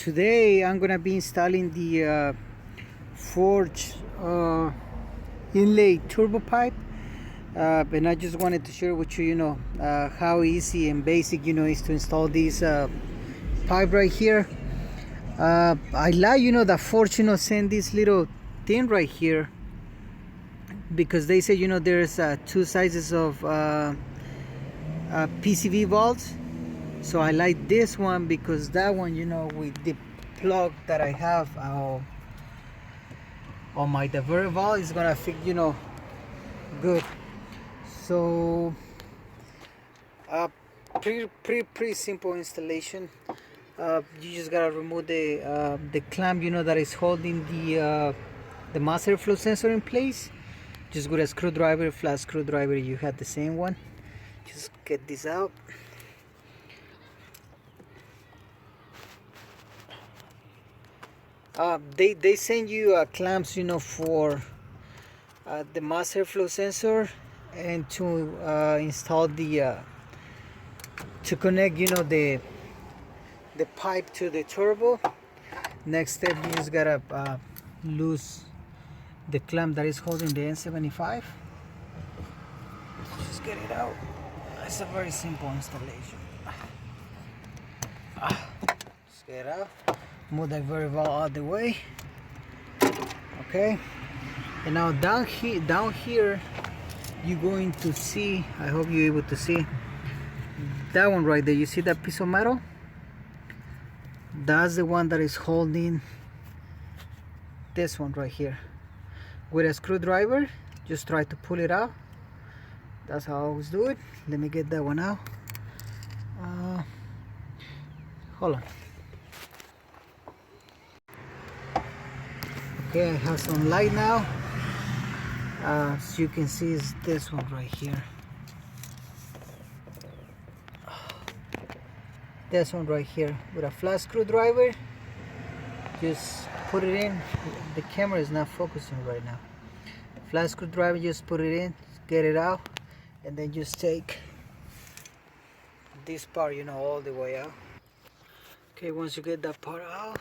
Today I'm gonna be installing the forge inlay turbo pipe, and I just wanted to share with you, how easy and basic, is to install this pipe right here. I like, that forge, send this little thing right here because they say, there's two sizes of PCV valves. So I like this one because that one, with the plug that I have on my diverter valve is gonna fit, good. So pretty simple installation. You just gotta remove the clamp, that is holding the master flow sensor in place. Just with a screwdriver, flat screwdriver, you have the same one. Just get this out. They send you clamps, for the master flow sensor and to install the to connect, the pipe to the turbo. Next step, you just gotta loose the clamp that is holding the N75. Just get it out. It's a very simple installation. Just get it out. Move that very well out of the way. Okay, and now down here you're going to see, I hope you're able to see that one right there. You see that piece of metal? That's the one that is holding this one right here. With a screwdriver, just try to pull it out. That's how I always do it. Let me get that one out. Hold on. Okay, I have some light now. As you can see, is this one right here. This one right here. With a flat screwdriver, just put it in. The camera is not focusing right now. Flat screwdriver, just put it in, get it out, and then just take this part, all the way out. Okay, once you get that part out,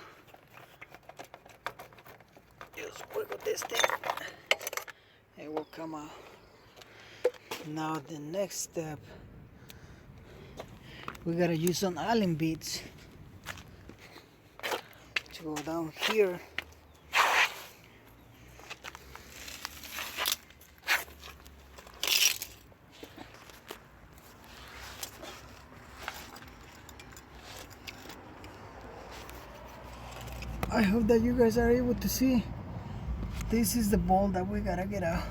just wiggle this thing, it will come out. Now the next step, we gotta use some Allen beads to go down here. I hope that you guys are able to see. This is the bolt that we gotta get out.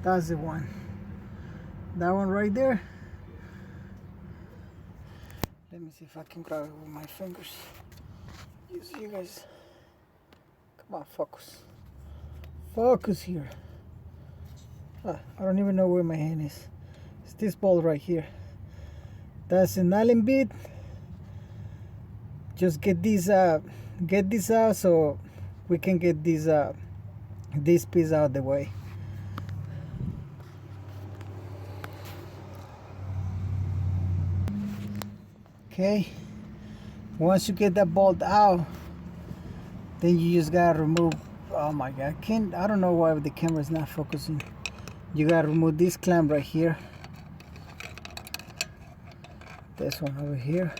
That's the one. That one right there. Let me see if I can grab it with my fingers. You guys. Come on, focus. Focus here. I don't even know where my hand is. It's this bolt right here. That's an Allen bead. Just get this out so we can get this piece out of the way. Okay, once you get that bolt out, then you just gotta remove, oh my god, I don't know why the camera is not focusing. You gotta remove this clamp right here, this one over here,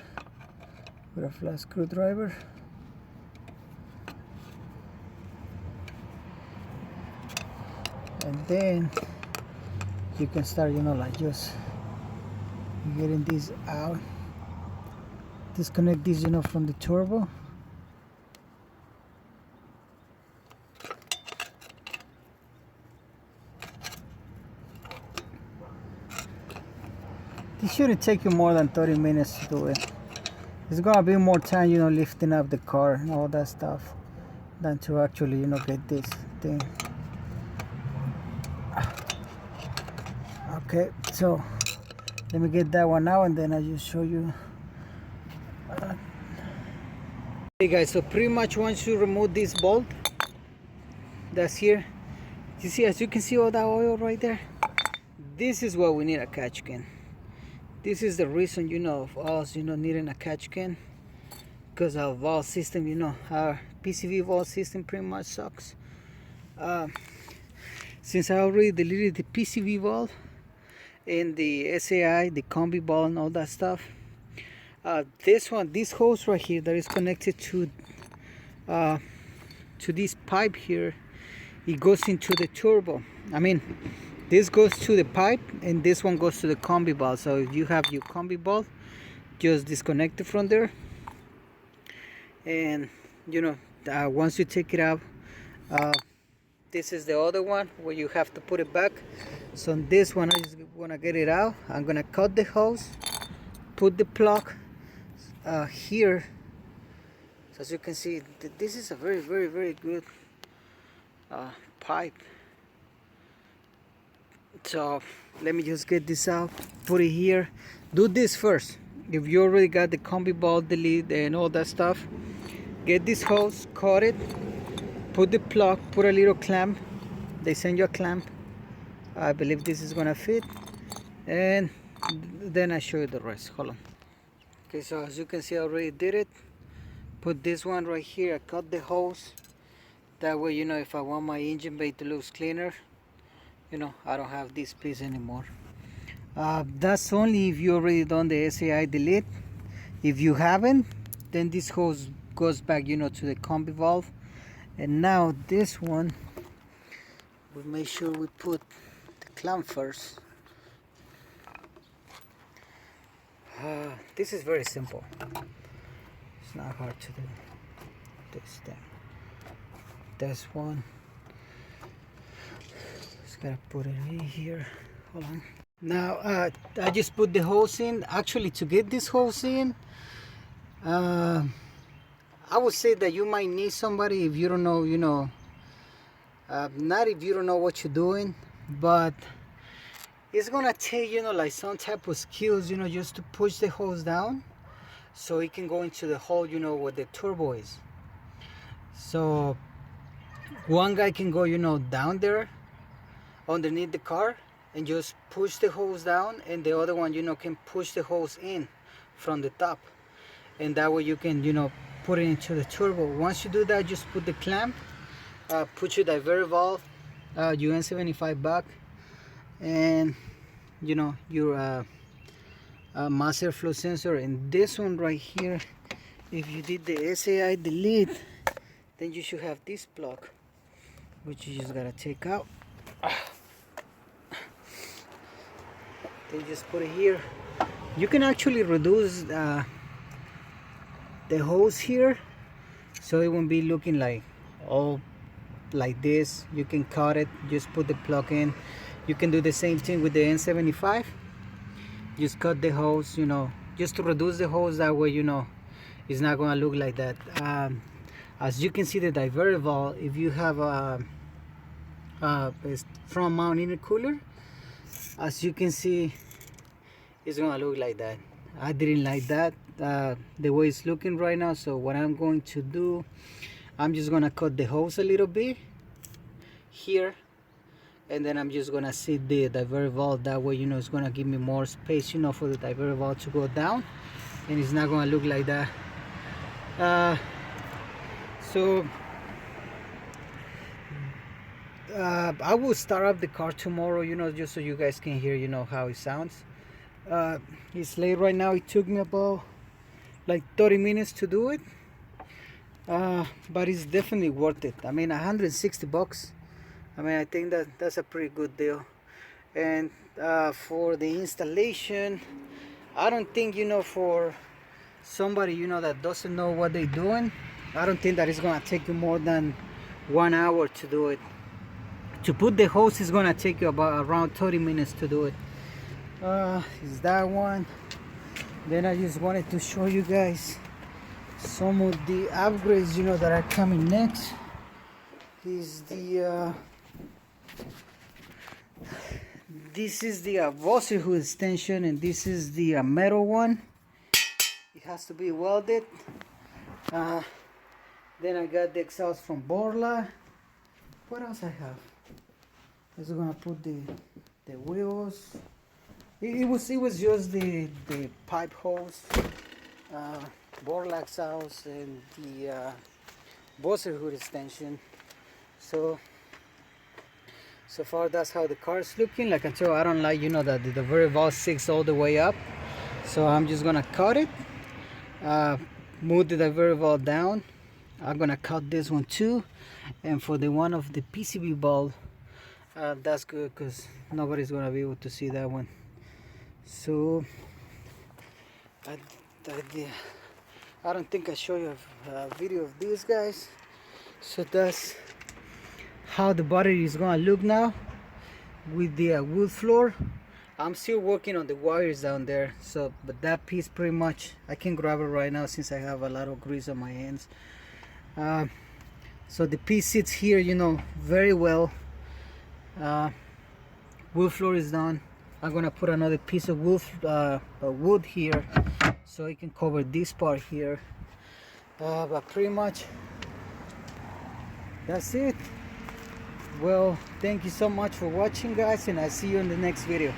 with a flat screwdriver. And then you can start, like just getting this out. Disconnect this, from the turbo. This shouldn't take you more than 30 minutes to do it. It's gonna be more time, lifting up the car and all that stuff than to actually, get this thing. Okay, so let me get that one out and then I just show you. Hey guys, so pretty much once you remove this bolt that's here, You see, as you can see all that oil right there, this is what we need a catch can. This is the reason, you know, of us, you know, needing a catch can, because our valve system, you know, our PCV valve system pretty much sucks. Since I already deleted the PCV valve and the SAI, the combi ball and all that stuff, this hose right here that is connected to this pipe here, it goes into the turbo. I mean, this goes to the pipe and this one goes to the combi ball. So if you have your combi ball, just disconnect it from there, and you know, once you take it out, this is the other one where you have to put it back. So on this one, I just want to get it out. I'm gonna cut the hose, put the plug here. So as you can see, this is a very, very, very good pipe. So let me just get this out, put it here. Do this first. If you already got the combi ball, the lead and all that stuff, get this hose, cut it, put the plug, put a little clamp. They send you a clamp. I believe this is gonna fit, and then I show you the rest. Hold on. Okay, so as you can see, I already did it. Put this one right here. I cut the hose. That way, you know, if I want my engine bay to look cleaner, you know, I don't have this piece anymore. That's only if you already done the SAI delete. If you haven't, then this hose goes back, you know, to the combi valve. And now this one, we make sure we put the clamp first. This is very simple. It's not hard to do. This thing. This one. Just gotta put it in here. Hold on. Now I just put the hose in. Actually, to get this hose in, I would say that you might need somebody if you don't know, you know, not if you don't know what you're doing, but it's gonna take, you know, like some type of skills, you know, just to push the hose down so it can go into the hole, you know, where the turbo is. So one guy can go, you know, down there underneath the car and just push the hose down, and the other one, you know, can push the hose in from the top, and that way you can, you know, put it into the turbo. Once you do that, just put the clamp, put your diverter valve, your N75 back, and you know, your mass airflow sensor. And this one right here, if you did the SAI delete, then you should have this plug, which you just gotta take out. Then just put it here. You can actually reduce the hose here, so it won't be looking like all like this. You can cut it, just put the plug in. You can do the same thing with the N75. Just cut the hose, you know, just to reduce the hose. That way, you know, it's not gonna look like that. As you can see, the diverter valve, if you have a front mount intercooler, as you can see, it's gonna look like that. I didn't like that, the way it's looking right now. So what I'm going to do, I'm just gonna cut the hose a little bit here, and then I'm just gonna set the diverter valve. That way, you know, it's gonna give me more space, you know, for the diverter valve to go down, and it's not gonna look like that. So I will start up the car tomorrow, you know, just so you guys can hear, you know, how it sounds. It's late right now. It took me about like 30 minutes to do it, but it's definitely worth it. I mean, 160 bucks. I mean, I think that's a pretty good deal. And for the installation, I don't think, you know, for somebody, you know, that doesn't know what they're doing, I don't think that it's gonna take you more than 1 hour to do it. To put the hose is gonna take you about around 30 minutes to do it. Is that one. Then I just wanted to show you guys some of the upgrades, you know, that are coming next. Is the this is the Vossy hood extension, and this is the metal one. It has to be welded. Then I got the exhaust from Borla. What else I have? It's gonna put the wheels. It was just the pipe hose, Borlaug's house, and the buzzer hood extension. So far that's how the car is looking. Like I told you, I don't like, you know, that the very valve sticks all the way up, so I'm just gonna cut it, move the diverter valve down. I'm gonna cut this one too, and for the one of the PCB bulb, that's good because nobody's gonna be able to see that one. So I don't think I show you a video of these guys. So that's how the body is gonna look now with the wood floor. I'm still working on the wires down there, so but that piece pretty much I can grab it right now since I have a lot of grease on my hands. So the piece sits here, you know, very well. Wood floor is done. I'm gonna put another piece of wood here so it can cover this part here. But pretty much that's it. Well, thank you so much for watching, guys, and I'll see you in the next video.